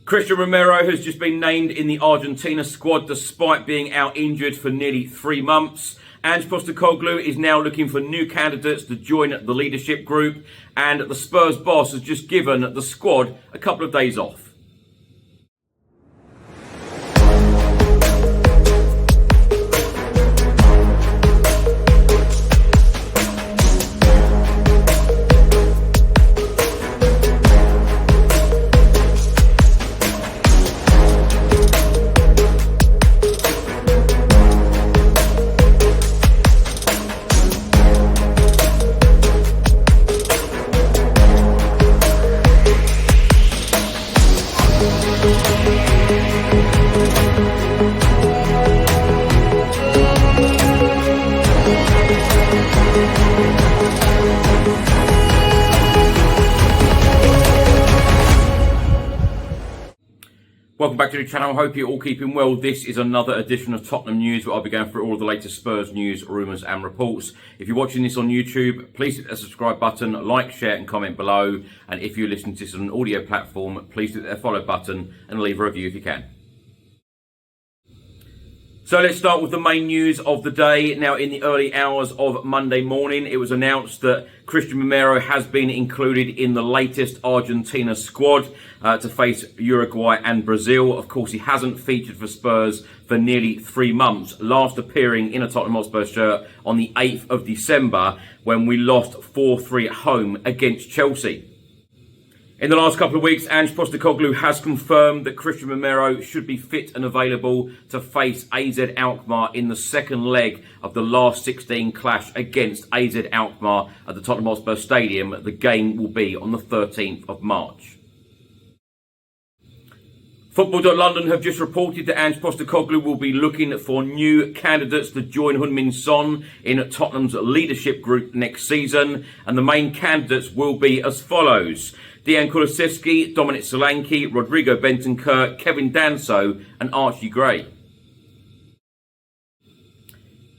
Christian Romero has just been named in the Argentina squad despite being out injured for nearly 3 months. And Postecoglou is now looking for new candidates to join the leadership group. And the Spurs boss has just given the squad a couple of days off. Welcome back to the channel. I hope you're all keeping well. This is another edition of Tottenham News where I'll be going through all of the latest Spurs news, rumours and reports. If you're watching this on YouTube, please hit the subscribe button, like, share and comment below. And if you're listening to this on an audio platform, please hit the follow button and leave a review if you can. So let's start with the main news of the day. Now, in the early hours of Monday morning, it was announced that Christian Romero has been included in the latest Argentina squad to face Uruguay and Brazil. Of course, he hasn't featured for Spurs for nearly 3 months, last appearing in a Tottenham Hotspur shirt on the 8th of December when we lost 4-3 at home against Chelsea. In the last couple of weeks, Postecoglou has confirmed that Christian Romero should be fit and available to face AZ Alkmaar in the second leg of the last 16 clash against AZ Alkmaar at the Tottenham Hotspur Stadium. The game will be on the 13th of March. Football.London have just reported that Postecoglou will be looking for new candidates to join Heung-min Son in Tottenham's leadership group next season. And the main candidates will be as follows: Dejan Kulusevski, Dominic Solanke, Rodrigo Bentancur, Kevin Danso and Archie Gray.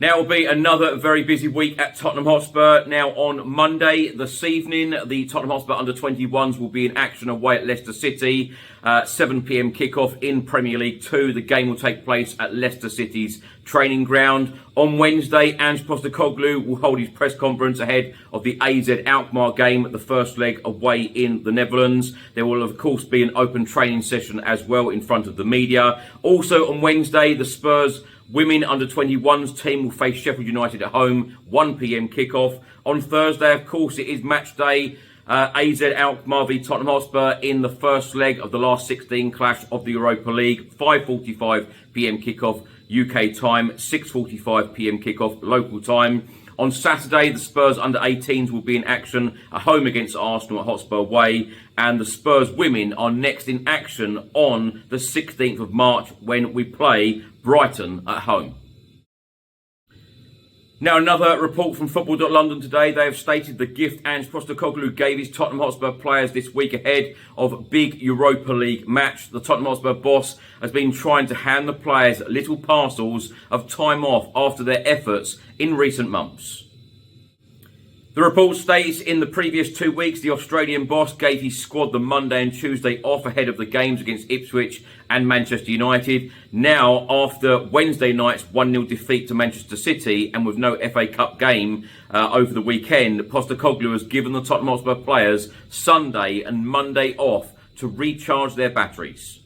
Now will be another very busy week at Tottenham Hotspur. Now on Monday this evening, the Tottenham Hotspur under-21s will be in action away at Leicester City. 7 p.m. kickoff in Premier League 2. The game will take place at Leicester City's training ground. On Wednesday, Postecoglou will hold his press conference ahead of the AZ Alkmaar game, the first leg away in the Netherlands. There will of course be an open training session as well in front of the media. Also on Wednesday, the Spurs women under-21s team will face Sheffield United at home, 1 p.m. kickoff. On Thursday, of course, it is match day. AZ Alkmaar v Tottenham Hotspur in the first leg of the last 16 clash of the Europa League. 5:45 p.m. kickoff UK time, 6:45 p.m. kickoff local time. On Saturday, the Spurs under-18s will be in action at home against Arsenal at Hotspur Way. And the Spurs women are next in action on the 16th of March when we play Brighton at home. Now, another report from Football.London today. They have stated the gift Postecoglou gave his Tottenham Hotspur players this week ahead of big Europa League match. The Tottenham Hotspur boss has been trying to hand the players little parcels of time off after their efforts in recent months. The report states in the previous 2 weeks, the Australian boss gave his squad the Monday and Tuesday off ahead of the games against Ipswich and Manchester United. Now, after Wednesday night's 1-0 defeat to Manchester City and with no FA Cup game over the weekend, Postecoglou has given the Tottenham Hotspur players Sunday and Monday off to recharge their batteries.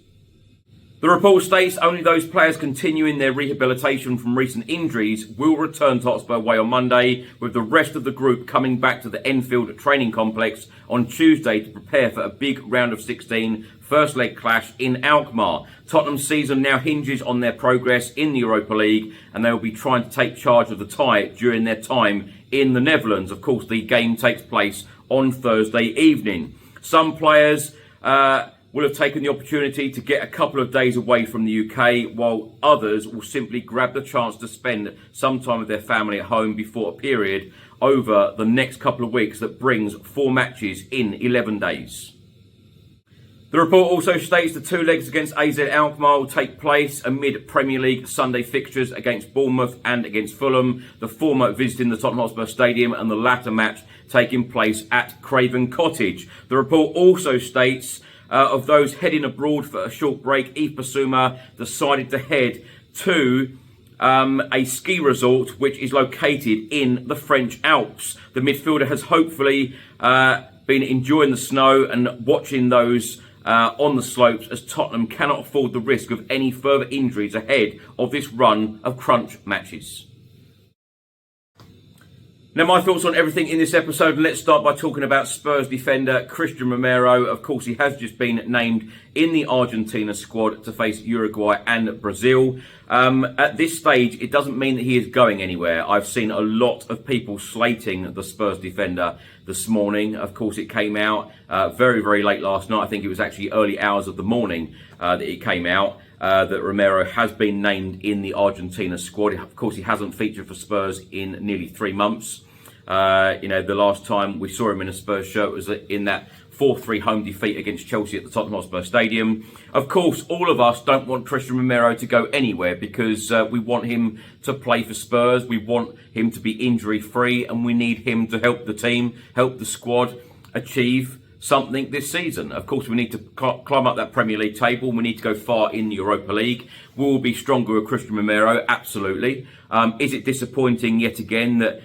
The report states only those players continuing their rehabilitation from recent injuries will return to Hotspur Way on Monday, with the rest of the group coming back to the Enfield training complex on Tuesday to prepare for a big round of 16 first leg clash in Alkmaar. Tottenham's season now hinges on their progress in the Europa League, and they will be trying to take charge of the tie during their time in the Netherlands. Of course, the game takes place on Thursday evening. Some players will have taken the opportunity to get a couple of days away from the UK, while others will simply grab the chance to spend some time with their family at home before a period over the next couple of weeks that brings 4 matches in 11 days. The report also states the 2 legs against AZ Alkmaar will take place amid Premier League Sunday fixtures against Bournemouth and against Fulham, the former visiting the Tottenham Hotspur Stadium and the latter match taking place at Craven Cottage. The report also states of those heading abroad for a short break, Yves Bissouma decided to head to a ski resort which is located in the French Alps. The midfielder has hopefully been enjoying the snow and watching those on the slopes, as Tottenham cannot afford the risk of any further injuries ahead of this run of crunch matches. Now, my thoughts on everything in this episode, and let's start by talking about Spurs defender Cristian Romero. Of course, he has just been named in the Argentina squad to face Uruguay and Brazil. At this stage, it doesn't mean that he is going anywhere. I've seen a lot of people slating the Spurs defender this morning. Of course, it came out very, very late last night. I think it was actually early hours of the morning that it came out. That Romero has been named in the Argentina squad. Of course, he hasn't featured for Spurs in nearly 3 months. The last time we saw him in a Spurs shirt was in that 4-3 home defeat against Chelsea at the Tottenham Hotspur Stadium. Of course, all of us don't want Cristian Romero to go anywhere because we want him to play for Spurs. We want him to be injury-free, and we need him to help the team, help the squad achieve something this season. Of course, we need to climb up that Premier League table. We need to go far in the Europa League. We will be stronger with Cristian Romero, absolutely. Is it disappointing yet again that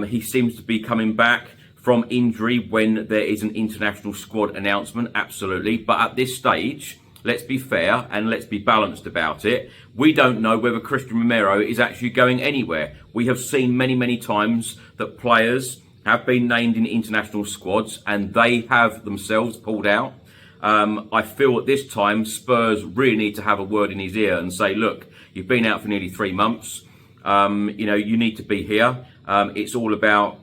he seems to be coming back from injury when there is an international squad announcement? Absolutely. But at this stage, let's be fair and let's be balanced about it. We don't know whether Cristian Romero is actually going anywhere. We have seen many, many times that players have been named in international squads and they have themselves pulled out. I feel at this time Spurs really need to have a word in his ear and say, look, you've been out for nearly 3 months. You need to be here. It's all about,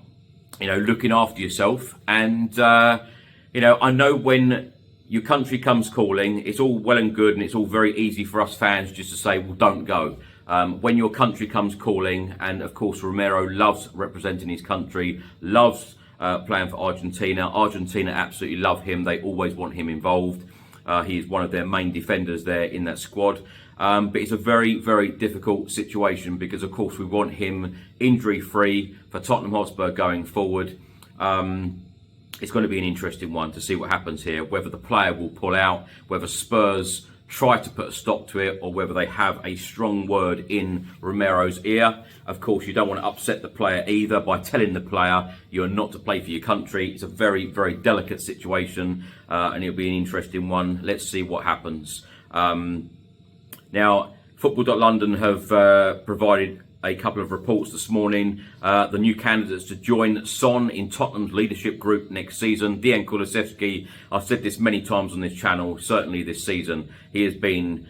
looking after yourself. And, I know when your country comes calling, it's all well and good and it's all very easy for us fans just to say, well, don't go. When your country comes calling, and of course Romero loves representing his country, loves playing for Argentina. Argentina absolutely love him. They always want him involved. He is one of their main defenders there in that squad. But it's a very, very difficult situation because, of course, we want him injury-free for Tottenham Hotspur going forward. It's going to be an interesting one to see what happens here, whether the player will pull out, whether Spurs try to put a stop to it, or whether they have a strong word in Romero's ear. Of course, you don't want to upset the player either by telling the player you're not to play for your country. It's a very, very delicate situation, and it'll be an interesting one. Let's see what happens. Now, Football.London have provided a couple of reports this morning. The new candidates to join Son in Tottenham's leadership group next season. Dejan Kulusevski, I've said this many times on this channel, certainly this season. He has been,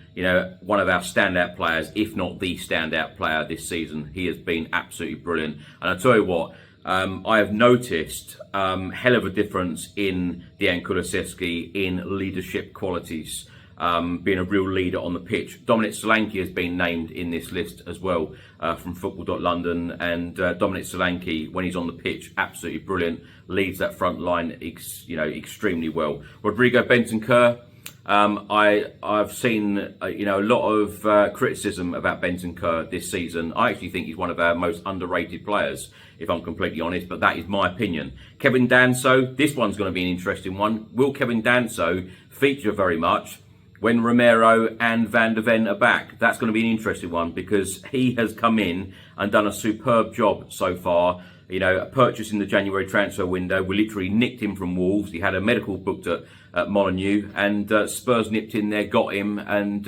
one of our standout players, if not the standout player this season. He has been absolutely brilliant. And I tell you what, I have noticed hell of a difference in Dejan Kulusevski in leadership qualities. Being a real leader on the pitch. Dominic Solanke has been named in this list as well from Football.London, and Dominic Solanke, when he's on the pitch, absolutely brilliant, leads that front line extremely well. Rodrigo Bentancur, I've seen a lot of criticism about Bentancur this season. I actually think he's one of our most underrated players, if I'm completely honest, but that is my opinion. Kevin Danso, this one's going to be an interesting one. Will Kevin Danso feature very much when Romero and Van de Ven are back? That's going to be an interesting one because he has come in and done a superb job so far. A purchase in the January transfer window. We literally nicked him from Wolves. He had a medical booked at Molineux, and Spurs nipped in there, got him, and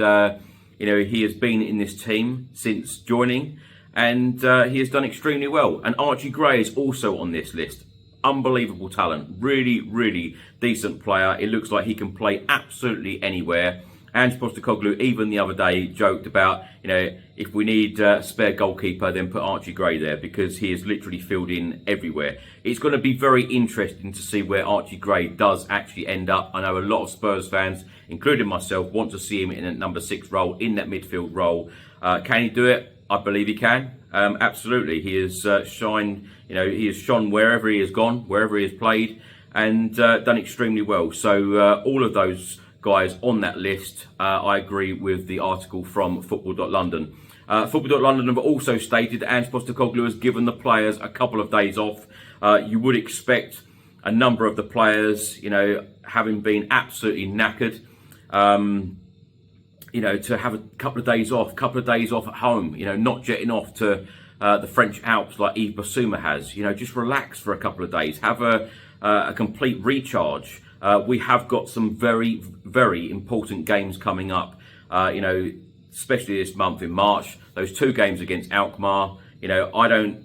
he has been in this team since joining, and he has done extremely well. And Archie Gray is also on this list. Unbelievable talent, really, really decent player. It looks like he can play absolutely anywhere. And Postecoglou, even the other day, joked about, if we need a spare goalkeeper, then put Archie Gray there because he is literally filled in everywhere. It's going to be very interesting to see where Archie Gray does actually end up. I know a lot of Spurs fans, including myself, want to see him in a number 6 role, in that midfield role. Can he do it? I believe he can. Absolutely. He has shined, he has shone wherever he has gone, wherever he has played, and done extremely well. So all of those guys on that list, I agree with the article from Football.London. Football.London have also stated that Postecoglou has given the players a couple of days off. You would expect a number of the players, you know, having been absolutely knackered, you know, to have a couple of days off at home, you know, not jetting off to the French Alps like Yves Bissouma has, you know, just relax for a couple of days, have a complete recharge. We have got some very, very important games coming up, you know, especially this month in March. Those 2 games against Alkmaar, you know, I don't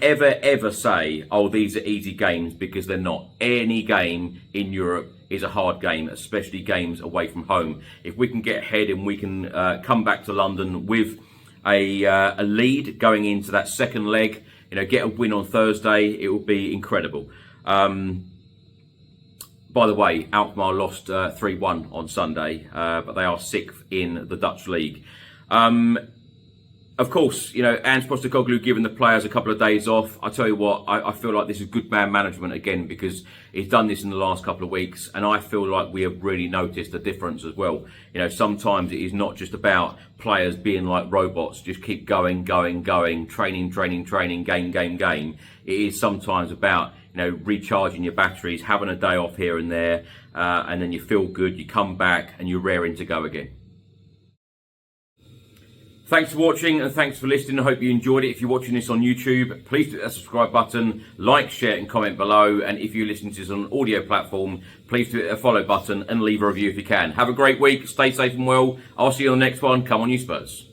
ever say, oh, these are easy games, because they're not. Any game in Europe is a hard game, especially games away from home. If we can get ahead and we can come back to London with a lead going into that second leg, you know, get a win on Thursday, it will be incredible. By the way, Alkmaar lost 3-1 on Sunday, but they are 6th in the Dutch league. Of course, you know, Postecoglou giving the players a couple of days off. I tell you what, I feel like this is good man management again, because he's done this in the last couple of weeks, and I feel like we have really noticed a difference as well. You know, sometimes it is not just about players being like robots, just keep going, training, game. It is sometimes about, you know, recharging your batteries, having a day off here and there, and then you feel good, you come back and you're raring to go again. Thanks for watching and thanks for listening. I hope you enjoyed it. If you're watching this on YouTube, please hit that subscribe button, like, share and comment below. And if you're listening to this on an audio platform, please hit the follow button and leave a review if you can. Have a great week. Stay safe and well. I'll see you on the next one. Come on, you Spurs.